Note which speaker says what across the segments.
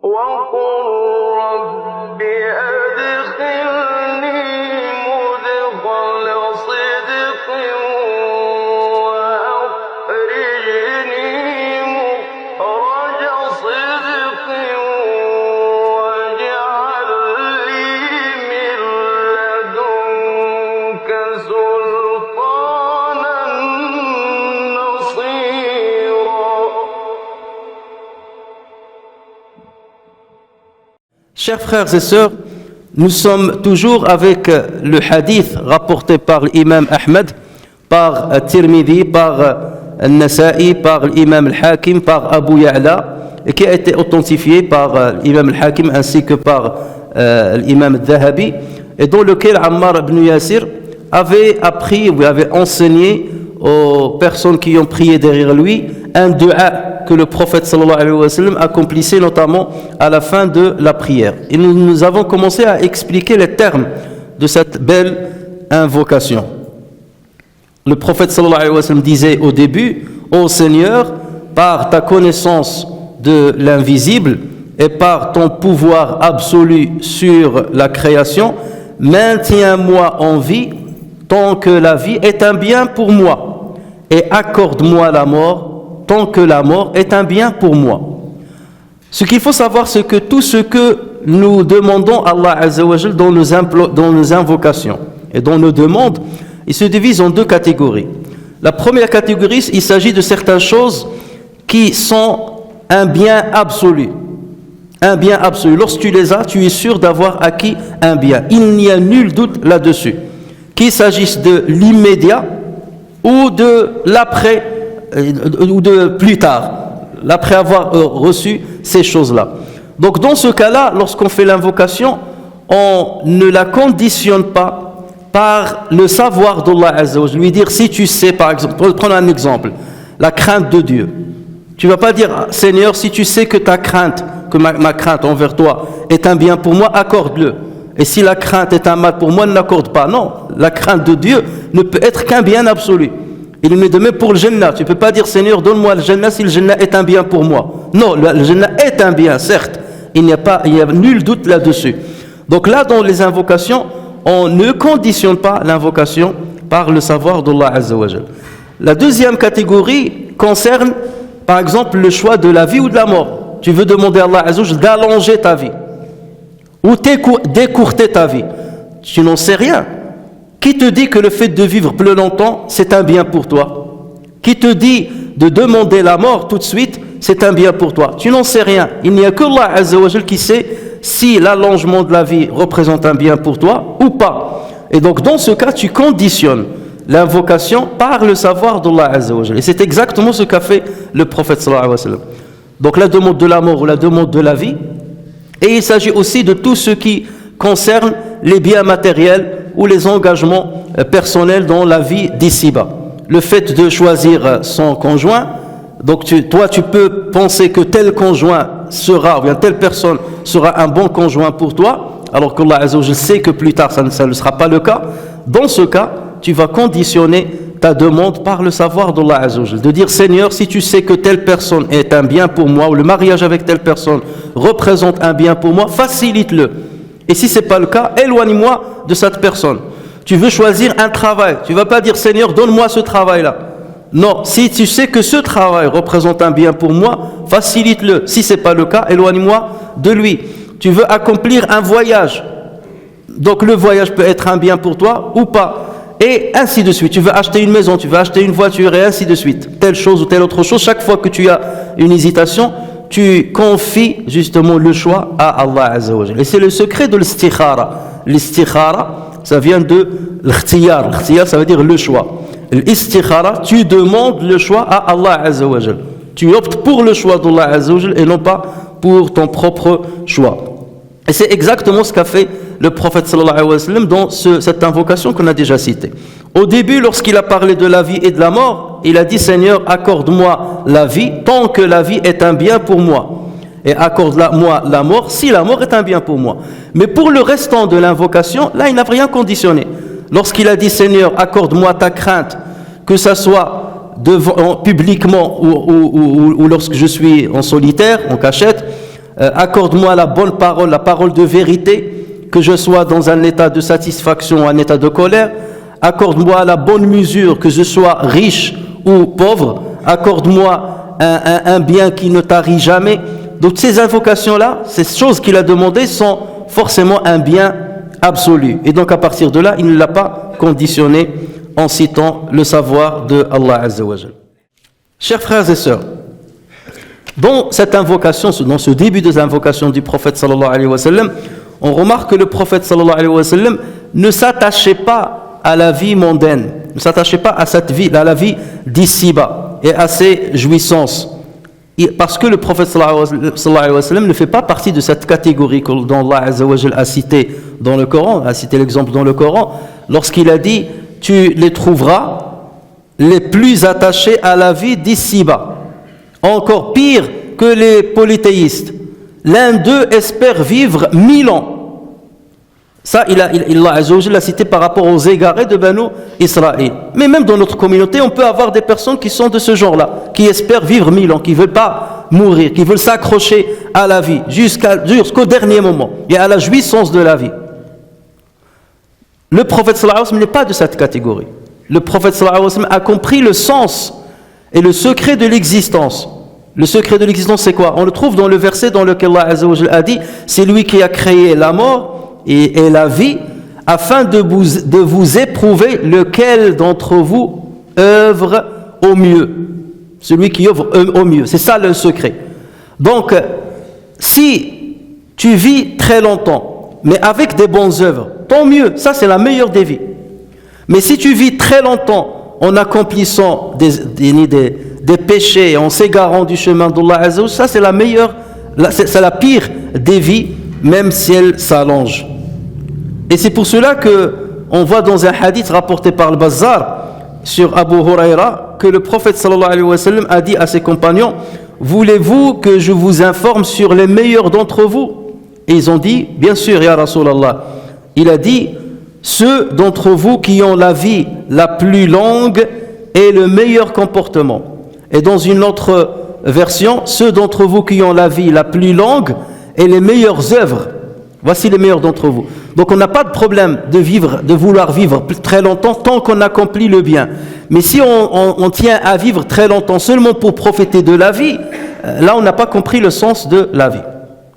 Speaker 1: وقل رب أدخلني مدخل صدق وأخرجني مخرج صدق واجعل لي من لدنك سلطانا نصيرا.
Speaker 2: Chers frères et sœurs, nous sommes toujours avec le hadith rapporté par l'imam Ahmed, par Tirmidhi, par Al-Nasa'i, par l'imam Al-Hakim, par Abu Ya'la, et qui a été authentifié par l'imam Al-Hakim ainsi que par l'imam Al-Dhahabi, et dans lequel Ammar ibn Yasir avait appris ou avait enseigné aux personnes qui ont prié derrière lui un dua que le prophète sallallahu alayhi wa sallam accomplissait notamment à la fin de la prière. Et nous avons commencé à expliquer les termes de cette belle invocation. Le prophète sallallahu alayhi wa sallam disait au début: ô Seigneur, par ta connaissance de l'invisible et par ton pouvoir absolu sur la création, maintiens-moi en vie tant que la vie est un bien pour moi, et accorde-moi la mort tant que la mort est un bien pour moi. Ce qu'il faut savoir, c'est que tout ce que nous demandons à Allah Azza wa Jal dans nos invocations et dans nos demandes, il se divise en deux catégories. La première catégorie, il s'agit de certaines choses qui sont un bien absolu. Un bien absolu. Lorsque tu les as, tu es sûr d'avoir acquis un bien. Il n'y a nul doute là-dessus. Qu'il s'agisse de l'immédiat ou de l'après, ou de plus tard, après avoir reçu ces choses-là. Donc dans ce cas-là, lorsqu'on fait l'invocation, on ne la conditionne pas par le savoir d'Allah Azza wa Jalla. Lui dire, si tu sais, par exemple, prendre un exemple, la crainte de Dieu. Tu ne vas pas dire, Seigneur, si tu sais que ta crainte, que ma crainte envers toi est un bien pour moi, accorde-le. Et si la crainte est un mal pour moi, ne l'accorde pas. Non, la crainte de Dieu ne peut être qu'un bien absolu. Il est de même pour le Jannah. Tu ne peux pas dire, Seigneur, donne-moi le Jannah si le Jannah est un bien pour moi. Non, le Jannah est un bien, certes. Il n'y a nul doute là-dessus. Donc là, dans les invocations, on ne conditionne pas l'invocation par le savoir d'Allah Azza wa Jal. La deuxième catégorie concerne, par exemple, le choix de la vie ou de la mort. Tu veux demander à Allah Azza wa Jal d'allonger ta vie ou d'écourter ta vie. Tu n'en sais rien. Qui te dit que le fait de vivre plus longtemps, c'est un bien pour toi? Qui te dit de demander la mort tout de suite, c'est un bien pour toi? Tu n'en sais rien. Il n'y a que Allah Azza wa Jal qui sait si l'allongement de la vie représente un bien pour toi ou pas. Et donc dans ce cas, tu conditionnes l'invocation par le savoir d'Allah Azza wa Jal. Et c'est exactement ce qu'a fait le prophète sallallahu alayhi wa sallam. Donc la demande de la mort ou la demande de la vie. Et il s'agit aussi de tout ce qui concerne les biens matériels ou les engagements personnels dans la vie d'ici-bas. Le fait de choisir son conjoint, donc toi tu peux penser que tel conjoint sera, ou bien telle personne sera un bon conjoint pour toi, alors qu'Allah Azza wa Jalla sait que plus tard ça ne sera pas le cas. Dans ce cas, tu vas conditionner ta demande par le savoir d'Allah Azza wa Jalla. De dire, Seigneur, si tu sais que telle personne est un bien pour moi, ou le mariage avec telle personne représente un bien pour moi, facilite-le. Et si ce n'est pas le cas, éloigne-moi de cette personne. Tu veux choisir un travail. Tu ne vas pas dire, Seigneur, donne-moi ce travail-là. Non, si tu sais que ce travail représente un bien pour moi, facilite-le. Si ce n'est pas le cas, éloigne-moi de lui. Tu veux accomplir un voyage. Donc le voyage peut être un bien pour toi ou pas. Et ainsi de suite. Tu veux acheter une maison, tu veux acheter une voiture et ainsi de suite. Telle chose ou telle autre chose. Chaque fois que tu as une hésitation, tu confies justement le choix à Allah Azza wa Jalla. Et c'est le secret de l'istikhara. L'istikhara, ça vient de l'ikhtiyar. L'ikhtiyar, ça veut dire le choix. L'istikhara, tu demandes le choix à Allah Azza wa Jalla. Tu optes pour le choix d'Allah Azza wa Jalla et non pas pour ton propre choix. Et c'est exactement ce qu'a fait le prophète sallallahu alayhi wa sallam dans cette invocation qu'on a déjà citée. Au début, lorsqu'il a parlé de la vie et de la mort, il a dit, Seigneur, accorde-moi la vie tant que la vie est un bien pour moi. Et accorde-moi la mort si la mort est un bien pour moi. Mais pour le restant de l'invocation, là, il n'a rien conditionné. Lorsqu'il a dit, Seigneur, accorde-moi ta crainte, que ça soit publiquement ou lorsque je suis en solitaire, en cachette, accorde-moi la bonne parole, la parole de vérité, que je sois dans un état de satisfaction ou un état de colère. Accorde-moi la bonne mesure, que je sois riche ou pauvre. Accorde-moi un bien qui ne tarit jamais. Donc ces invocations-là, ces choses qu'il a demandées sont forcément un bien absolu. Et donc à partir de là, il ne l'a pas conditionné en citant le savoir de Allah Azza wa Jal. Chers frères et sœurs, dans cette invocation, dans ce début des invocations du prophète sallallahu alayhi wa sallam, on remarque que le prophète sallallahu alayhi wa sallam ne s'attachait pas à la vie mondaine, ne s'attachait pas à cette vie, à la vie d'ici-bas et à ses jouissances. Parce que le prophète sallallahu alayhi wa sallam ne fait pas partie de cette catégorie dont Allah Azza wa Jal a cité dans le Coran, a cité l'exemple dans le Coran, lorsqu'il a dit « Tu les trouveras les plus attachés à la vie d'ici-bas ». Encore pire que les polythéistes. L'un d'eux espère vivre 1000 ans. Ça, Allah Azza wa Jal l'a cité par rapport aux égarés de Banu Israël. Mais même dans notre communauté, on peut avoir des personnes qui sont de ce genre-là, qui espèrent vivre 1000 ans, qui ne veulent pas mourir, qui veulent s'accrocher à la vie jusqu'au dernier moment et à la jouissance de la vie. Le prophète sallallahu alayhi wa sallam n'est pas de cette catégorie. Le prophète sallallahu alayhi wa sallam a compris le sens et le secret de l'existence. Le secret de l'existence, c'est quoi? On le trouve dans le verset dans lequel Allah Azza wa Jal a dit « C'est lui qui a créé la mort et la vie afin de vous éprouver lequel d'entre vous œuvre au mieux. » Celui qui œuvre au mieux. C'est ça le secret. Donc, si tu vis très longtemps, mais avec des bonnes œuvres, tant mieux. Ça, c'est la meilleure des vies. Mais si tu vis très longtemps en accomplissant des péchés, en s'égarant du chemin d'Allah Azza wa Jal, ça c'est la meilleure, c'est la pire des vies, même si elle s'allonge. Et c'est pour cela que on voit dans un hadith rapporté par le Bazzar sur Abu Huraira que le prophète sallallahu alayhi wa sallam a dit à ses compagnons: voulez-vous que je vous informe sur les meilleurs d'entre vous? Et ils ont dit: bien sûr, ya Rasulallah. Il a dit: ceux d'entre vous qui ont la vie la plus longue et le meilleur comportement. Et dans une autre version, ceux d'entre vous qui ont la vie la plus longue et les meilleures œuvres. Voici les meilleurs d'entre vous. Donc on n'a pas de problème de vouloir vivre très longtemps tant qu'on accomplit le bien. Mais si on tient à vivre très longtemps seulement pour profiter de la vie, là on n'a pas compris le sens de la vie.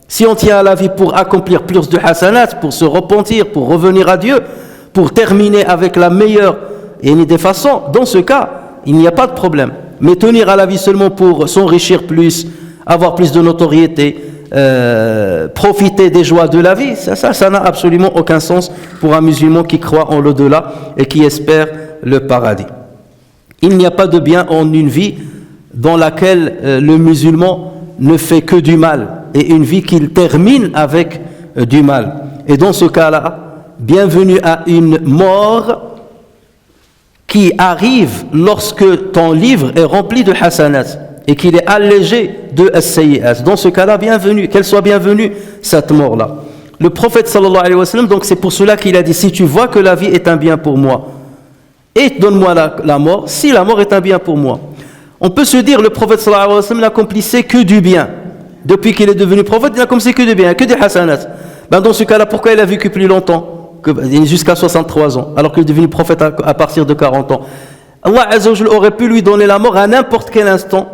Speaker 2: Si on tient à la vie pour accomplir plus de hasanat, pour se repentir, pour revenir à Dieu, pour terminer avec la meilleure des façons, dans ce cas, il n'y a pas de problème. Mais tenir à la vie seulement pour s'enrichir plus, avoir plus de notoriété, profiter des joies de la vie, ça n'a absolument aucun sens pour un musulman qui croit en l'au-delà et qui espère le paradis. Il n'y a pas de bien en une vie dans laquelle le musulman ne fait que du mal, et une vie qu'il termine avec du mal. Et dans ce cas-là, bienvenue à une mort qui arrive lorsque ton livre est rempli de hasanat et qu'il est allégé de as-sayyi'at. Dans ce cas-là, bienvenue, qu'elle soit bienvenue, cette mort-là. Le prophète sallallahu alayhi wa sallam, donc c'est pour cela qu'il a dit: si tu vois que la vie est un bien pour moi, et donne-moi la mort, si la mort est un bien pour moi. On peut se dire, le prophète sallallahu alayhi wa sallam n'accomplissait que du bien. Depuis qu'il est devenu prophète, il n'accomplissait que du bien, que des hasanat. Ben dans ce cas-là, pourquoi il a vécu plus longtemps, jusqu'à 63 ans, alors qu'il est devenu prophète à partir de 40 ans? Allah Azza wa Jal aurait pu lui donner la mort à n'importe quel instant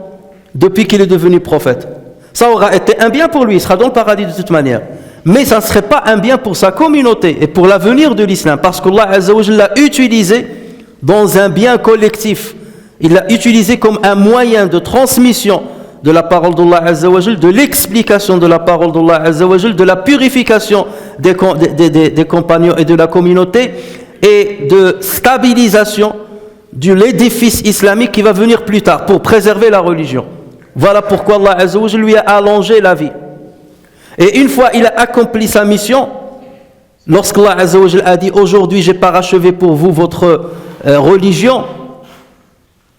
Speaker 2: depuis qu'il est devenu prophète. Ça aura été un bien pour lui, il sera dans le paradis de toute manière. Mais ça ne serait pas un bien pour sa communauté et pour l'avenir de l'islam, parce qu'Allah Azza wa Jal l'a utilisé dans un bien collectif. Il l'a utilisé comme un moyen de transmission de la parole d'Allah Azza wa Jal, de l'explication de la parole d'Allah Azza wa Jal, de la purification des compagnons et de la communauté, et de stabilisation de l'édifice islamique qui va venir plus tard pour préserver la religion. Voilà pourquoi Allah Azza wa Jal lui a allongé la vie. Et une fois il a accompli sa mission, lorsqu'Allah Azza wa Jal a dit: aujourd'hui j'ai parachevé pour vous votre religion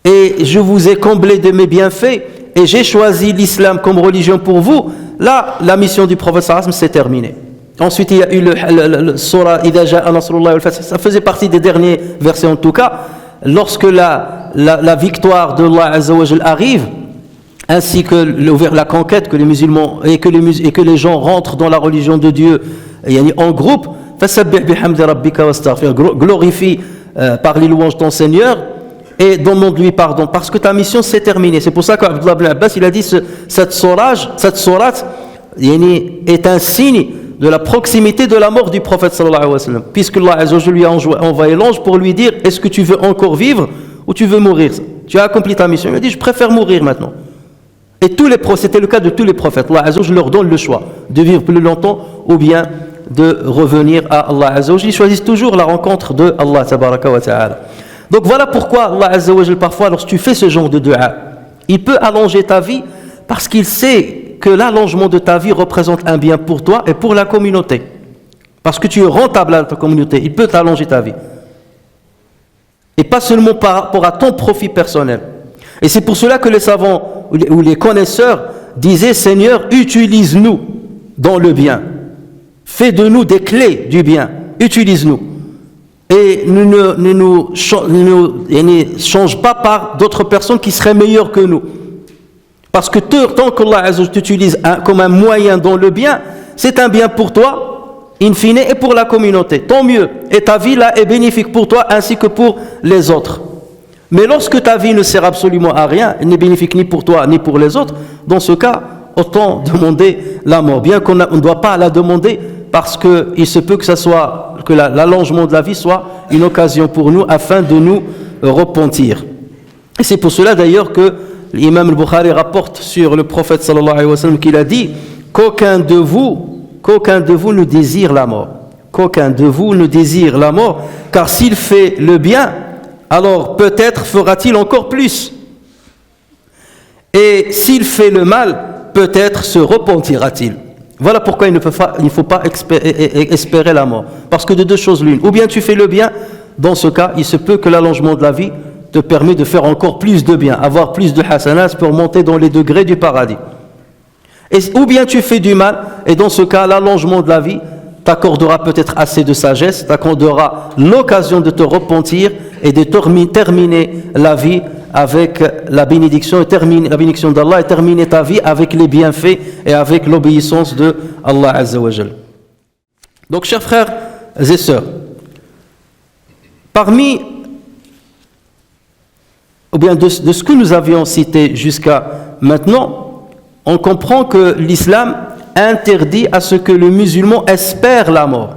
Speaker 2: et je vous ai comblé de mes bienfaits et j'ai choisi l'islam comme religion pour vous, là la mission du prophète sallallahu alayhi wa sallam s'est terminée. Ensuite il y a eu le surah Idha ja'a nasrullahi wal fath, ça faisait partie des derniers versets en tout cas. Lorsque la victoire de Allah Azza wa Jal arrive, ainsi que la conquête, que les musulmans et que les gens rentrent dans la religion de Dieu en groupe, glorifie par les louanges ton Seigneur et demande-lui pardon, parce que ta mission s'est terminée. C'est pour ça qu'Abdullah ibn Abbas il a dit cette sourate est un signe de la proximité de la mort du prophète sallallahu alayhi wa sallam, puisque Allah Azza wa Jalla lui a envoyé l'ange pour lui dire: est-ce que tu veux encore vivre ou tu veux mourir? Tu as accompli ta mission. Il a dit: je préfère mourir maintenant. Et c'était le cas de tous les prophètes. Allah Azza wa Jalla leur donne le choix de vivre plus longtemps ou bien de revenir à Allah Azza wa Jalla. Ils choisissent toujours la rencontre de Allah tabaraka wa ta'ala. Donc voilà pourquoi Allah Azza wa Jalla, parfois lorsque tu fais ce genre de dua, il peut allonger ta vie parce qu'il sait que l'allongement de ta vie représente un bien pour toi et pour la communauté. Parce que tu es rentable à ta communauté, il peut t'allonger ta vie. Et pas seulement par rapport à ton profit personnel. Et c'est pour cela que les savants ou les connaisseurs disaient: Seigneur, utilise-nous dans le bien. Fais de nous des clés du bien. Utilise-nous. Et ne nous change pas par d'autres personnes qui seraient meilleures que nous. Parce que tant qu'Allah t'utilise comme un moyen dans le bien, c'est un bien pour toi, in fine, et pour la communauté. Tant mieux. Et ta vie là est bénéfique pour toi ainsi que pour les autres. Mais lorsque ta vie ne sert absolument à rien, elle n'est bénéfique ni pour toi ni pour les autres, dans ce cas, autant demander la mort. Bien qu'on ne doit pas la demander, parce qu'il se peut que l'allongement de la vie soit une occasion pour nous afin de nous repentir. Et c'est pour cela d'ailleurs que l'imam al-Bukhari rapporte sur le prophète sallallahu alayhi wa sallam qu'il a dit: qu'aucun de vous ne désire la mort. Qu'aucun de vous ne désire la mort, car s'il fait le bien, alors peut-être fera-t-il encore plus. Et s'il fait le mal, peut-être se repentira-t-il. Voilà pourquoi il ne faut pas espérer la mort. Parce que de deux choses l'une. Ou bien tu fais le bien, dans ce cas, il se peut que l'allongement de la vie te permet de faire encore plus de bien, avoir plus de hasanat pour monter dans les degrés du paradis. Ou bien tu fais du mal, et dans ce cas, l'allongement de la vie t'accordera peut-être assez de sagesse, t'accordera l'occasion de te repentir et de terminer la vie avec la bénédiction d'Allah, et terminer ta vie avec les bienfaits et avec l'obéissance de Allah Azza wa Jal. Donc, chers frères et sœurs, de ce que nous avions cité jusqu'à maintenant, on comprend que l'islam interdit à ce que le musulman espère la mort.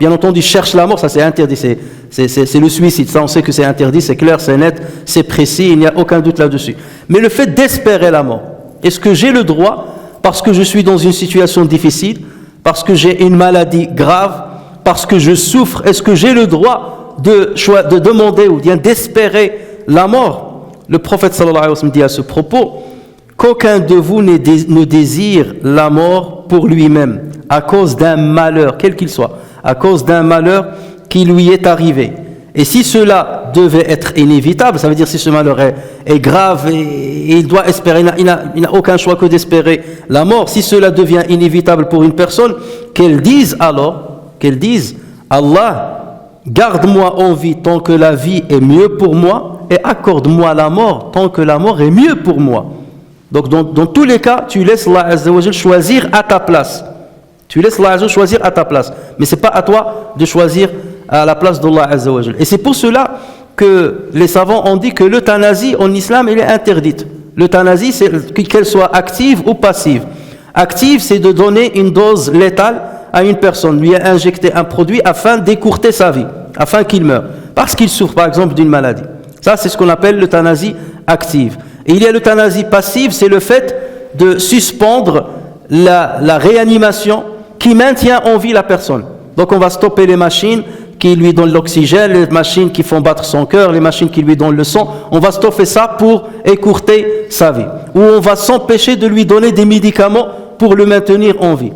Speaker 2: Bien entendu, cherche la mort, ça c'est interdit, c'est le suicide, ça on sait que c'est interdit, c'est clair, c'est net, c'est précis, il n'y a aucun doute là-dessus. Mais le fait d'espérer la mort, est-ce que j'ai le droit, parce que je suis dans une situation difficile, parce que j'ai une maladie grave, parce que je souffre, est-ce que j'ai le droit de demander ou bien d'espérer la mort? Le prophète sallallahu alayhi wa sallam dit à ce propos: qu'aucun de vous ne désire la mort pour lui-même, à cause d'un malheur, quel qu'il soit, à cause d'un malheur qui lui est arrivé. Et si cela devait être inévitable, ça veut dire si ce malheur est grave et il doit espérer, il n'a aucun choix que d'espérer la mort, si cela devient inévitable pour une personne, qu'elle dise Allah, garde-moi en vie tant que la vie est mieux pour moi, et accorde-moi la mort tant que la mort est mieux pour moi. Donc dans tous les cas, tu laisses Allah Azza wa Jal choisir à ta place. Tu laisses Allah Azza wa Jal choisir à ta place. Mais ce n'est pas à toi de choisir à la place d'Allah Azza wa Jal. Et c'est pour cela que les savants ont dit que l'euthanasie en islam, elle est interdite. L'euthanasie, c'est qu'elle soit active ou passive. Active, c'est de donner une dose létale à une personne, lui injecter un produit afin d'écourter sa vie, afin qu'il meure. Parce qu'il souffre par exemple d'une maladie. Ça, c'est ce qu'on appelle l'euthanasie active. Et il y a l'euthanasie passive, c'est le fait de suspendre la réanimation qui maintient en vie la personne. Donc on va stopper les machines qui lui donnent l'oxygène, les machines qui font battre son cœur, les machines qui lui donnent le sang. On va stopper ça pour écourter sa vie. Ou on va s'empêcher de lui donner des médicaments pour le maintenir en vie.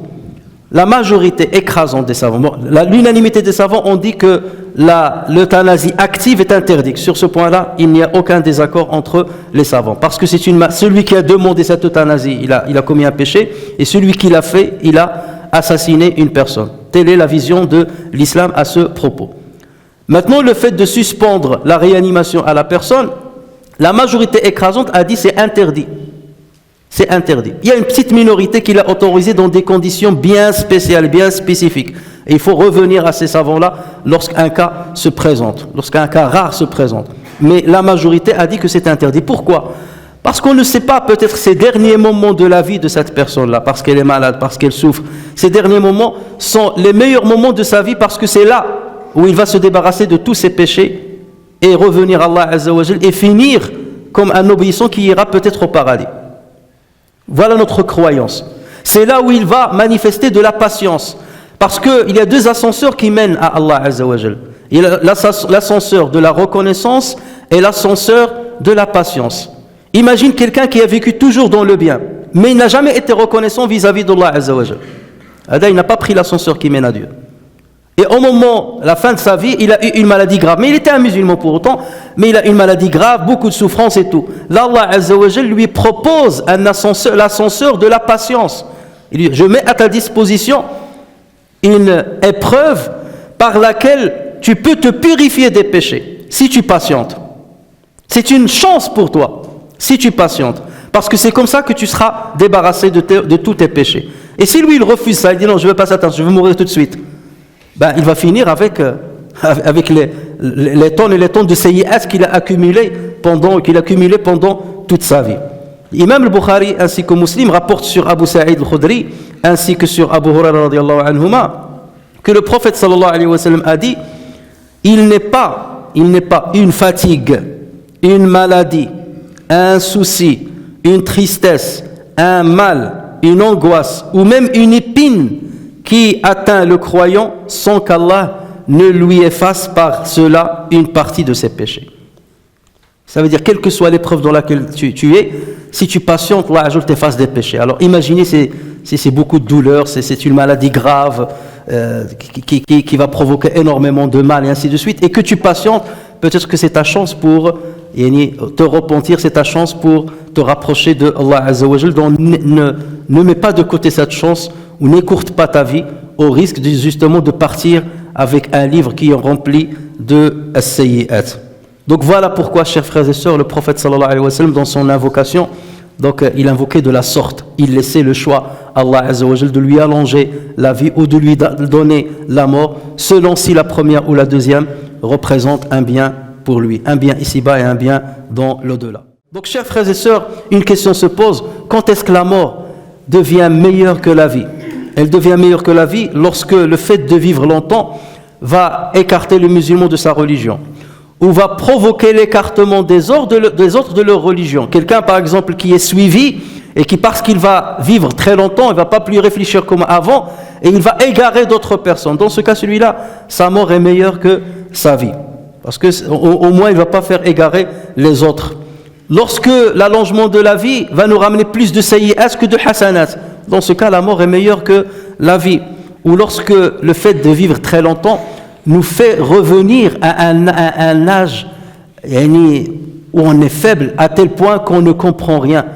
Speaker 2: La majorité écrasante des savants, l'unanimité des savants ont dit que l'euthanasie active est interdite. Sur ce point-là, il n'y a aucun désaccord entre les savants. Parce que celui qui a demandé cette euthanasie, il a commis un péché, et celui qui l'a fait, il a assassiné une personne. Telle est la vision de l'islam à ce propos. Maintenant, le fait de suspendre la réanimation à la personne, la majorité écrasante a dit c'est interdit. C'est interdit. Il y a une petite minorité qui l'a autorisé dans des conditions bien spéciales, bien spécifiques. Et il faut revenir à ces savants-là lorsqu'un cas se présente, lorsqu'un cas rare se présente. Mais la majorité a dit que c'est interdit. Pourquoi ? Parce qu'on ne sait pas peut-être ces derniers moments de la vie de cette personne-là, parce qu'elle est malade, parce qu'elle souffre. Ces derniers moments sont les meilleurs moments de sa vie parce que c'est là où il va se débarrasser de tous ses péchés et revenir à Allah Azza wa Jal et finir comme un obéissant qui ira peut-être au paradis. Voilà notre croyance. C'est là où il va manifester de la patience. Parce qu'il y a deux ascenseurs qui mènent à Allah Azza wa Jal. Il y a l'ascenseur de la reconnaissance et l'ascenseur de la patience. Imagine quelqu'un qui a vécu toujours dans le bien, mais il n'a jamais été reconnaissant vis-à-vis d'Allah Azza wa Jal. Il n'a pas pris l'ascenseur qui mène à Dieu. Et au moment, à la fin de sa vie, il a eu une maladie grave. Mais il était un musulman pour autant, mais il a une maladie grave, beaucoup de souffrance et tout. Là, Allah Azza wa Jal lui propose l'ascenseur de la patience. Il dit, je mets à ta disposition une épreuve par laquelle tu peux te purifier des péchés, si tu patientes. C'est une chance pour toi, si tu patientes. Parce que c'est comme ça que tu seras débarrassé de tous tes péchés. Et si lui, il refuse ça, il dit non, je ne veux pas s'attendre, je veux mourir tout de suite. Il va finir avec les tonnes et les tonnes de sayyi'at qu'il a accumulé pendant toute sa vie. Imam al-Bukhari ainsi que Muslim rapportent sur Abu Sa'id al-Khudri ainsi que sur Abu Hurairah radiyallahu anhuma que le prophète sallallahu alayhi wa sallam a dit il n'est pas une fatigue, une maladie, un souci, une tristesse, un mal, une angoisse ou même une épine qui atteint le croyant sans qu'Allah ne lui efface par cela une partie de ses péchés. Ça veut dire, quelle que soit l'épreuve dans laquelle tu es, si tu patientes, Allah t'efface des péchés. Alors imaginez si c'est beaucoup de douleur, c'est une maladie grave qui va provoquer énormément de mal et ainsi de suite, et que tu patientes, peut-être que c'est ta chance pour te repentir, c'est ta chance pour te rapprocher de Allah Azza wa Jal. Donc ne mets pas de côté cette chance ou n'écourte pas ta vie au risque justement de partir avec un livre qui est rempli de as-sayyi'at. Donc voilà pourquoi, chers frères et sœurs, le prophète sallallahu alayhi wa sallam, dans son invocation, donc il invoquait de la sorte. Il laissait le choix à Allah Azza wa Jal de lui allonger la vie ou de lui donner la mort, selon si la première ou la deuxième représente un bien pour lui, un bien ici-bas et un bien dans l'au-delà. Donc, chers frères et sœurs, une question se pose: quand est-ce que la mort devient meilleure que la vie? Elle devient meilleure que la vie lorsque le fait de vivre longtemps va écarter le musulman de sa religion, ou va provoquer l'écartement des autres de leur religion. Quelqu'un, par exemple, qui est suivi et qui, parce qu'il va vivre très longtemps, il ne va pas plus réfléchir comme avant et il va égarer d'autres personnes. Dans ce cas, celui-là, sa mort est meilleure que sa vie. Parce qu'au moins, il ne va pas faire égarer les autres. Lorsque l'allongement de la vie va nous ramener plus de sayyi'at que de hasanat, dans ce cas, la mort est meilleure que la vie. Ou lorsque le fait de vivre très longtemps nous fait revenir à un âge où on est faible à tel point qu'on ne comprend rien,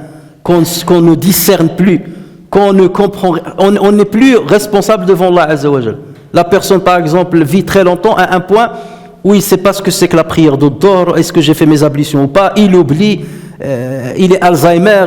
Speaker 2: qu'on ne discerne plus, qu'on ne comprend rien, on n'est plus responsable devant Allah Azza wa Jal. La personne, par exemple, vit très longtemps à un point où il ne sait pas ce que c'est que la prière de Dor, est-ce que j'ai fait mes ablutions ou pas, il oublie, il est Alzheimer,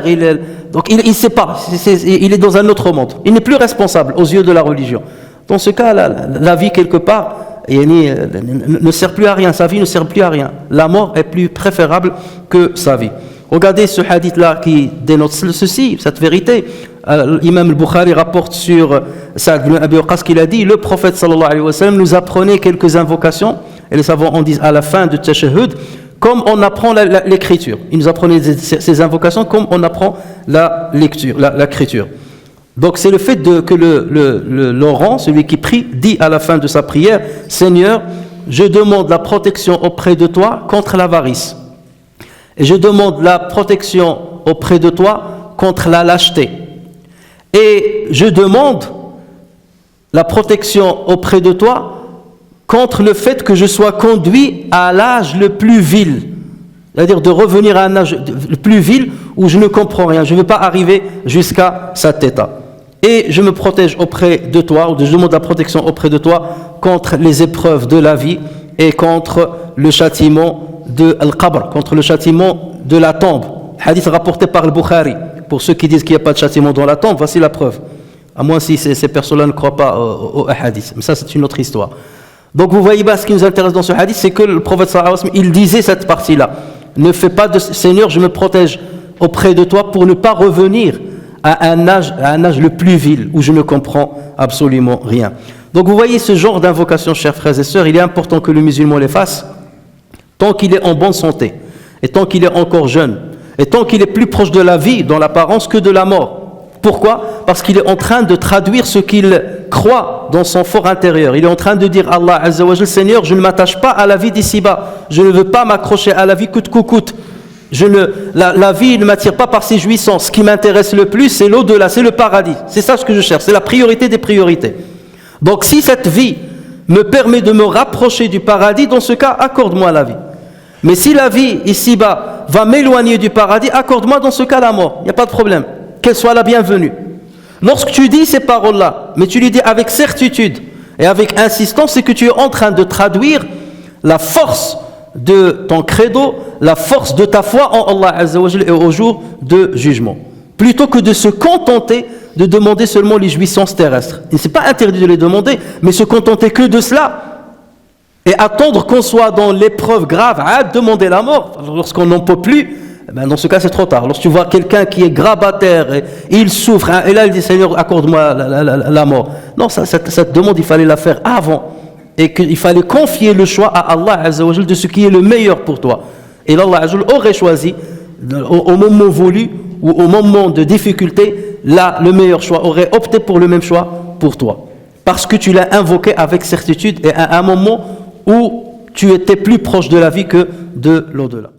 Speaker 2: donc il ne sait pas, il est dans un autre monde, il n'est plus responsable aux yeux de la religion. Dans ce cas, la vie quelque part ne sert plus à rien, sa vie ne sert plus à rien. La mort est plus préférable que sa vie. Regardez ce hadith-là qui dénote ceci, cette vérité. L'imam al-Bukhari rapporte sur Sa'd ibn Abi Waqqas qu'il a dit: le prophète sallallahu alayhi wa sallam nous apprenait quelques invocations, et les savants en disent à la fin de Tashahhud, comme on apprend l'écriture. Il nous apprenait ces invocations comme on apprend l'écriture. Donc c'est le fait que l'orant, celui qui prie, dit à la fin de sa prière: Seigneur, je demande la protection auprès de toi contre l'avarice. Et je demande la protection auprès de toi contre la lâcheté. Et je demande la protection auprès de toi contre le fait que je sois conduit à l'âge le plus vil. C'est-à-dire de revenir à un âge le plus vil où je ne comprends rien. Je ne veux pas arriver jusqu'à cet état. Et je me protège auprès de toi, ou je demande la protection auprès de toi contre les épreuves de la vie et contre le châtiment de Al-Qabr, contre le châtiment de la tombe. Hadith rapporté par Al-Bukhari. pour ceux qui disent qu'il n'y a pas de châtiment dans la tombe, voici la preuve. À moins si ces personnes-là ne croient pas au hadith. Mais ça, c'est une autre histoire. Donc vous voyez, ce qui nous intéresse dans ce hadith, c'est que le prophète sallallahu alayhi wa sallam, il disait cette partie-là. Ne fais pas de Seigneur, je me protège auprès de toi pour ne pas revenir à un âge le plus vil où je ne comprends absolument rien. Donc vous voyez ce genre d'invocation, chers frères et sœurs, il est important que le musulman les fasse tant qu'il est en bonne santé et tant qu'il est encore jeune et tant qu'il est plus proche de la vie dans l'apparence que de la mort. Pourquoi ? Parce qu'il est en train de traduire ce qu'il croit dans son fort intérieur. Il est en train de dire Allah Azza wa Jal, Seigneur, je ne m'attache pas à la vie d'ici-bas. Je ne veux pas m'accrocher à la vie coûte que coûte. La vie ne m'attire pas par ses jouissances. Ce qui m'intéresse le plus, c'est l'au-delà, c'est le paradis. C'est ça ce que je cherche, c'est la priorité des priorités. Donc si cette vie me permet de me rapprocher du paradis, dans ce cas, accorde-moi la vie. Mais si la vie ici-bas va m'éloigner du paradis, accorde-moi dans ce cas la mort. Il n'y a pas de problème. Qu'elle soit la bienvenue. Lorsque tu dis ces paroles-là, mais tu les dis avec certitude et avec insistance, c'est que tu es en train de traduire la force de ton credo, la force de ta foi en Allah Azza wa Jal et au jour de jugement. Plutôt que de se contenter de demander seulement les jouissances terrestres. Il n'est pas interdit de les demander, mais se contenter que de cela et attendre qu'on soit dans l'épreuve grave, à demander la mort, lorsqu'on n'en peut plus, dans ce cas c'est trop tard. Lorsque tu vois quelqu'un qui est grabataire et il souffre, et là il dit Seigneur accorde-moi la mort. Non, cette demande il fallait la faire avant et qu'il fallait confier le choix à Allah Azza wa Jal de ce qui est le meilleur pour toi. Et Allah Azza wa Jal aurait choisi au moment voulu ou au moment de difficulté, là le meilleur choix, aurait opté pour le même choix pour toi. Parce que tu l'as invoqué avec certitude et à un moment où tu étais plus proche de la vie que de l'au-delà.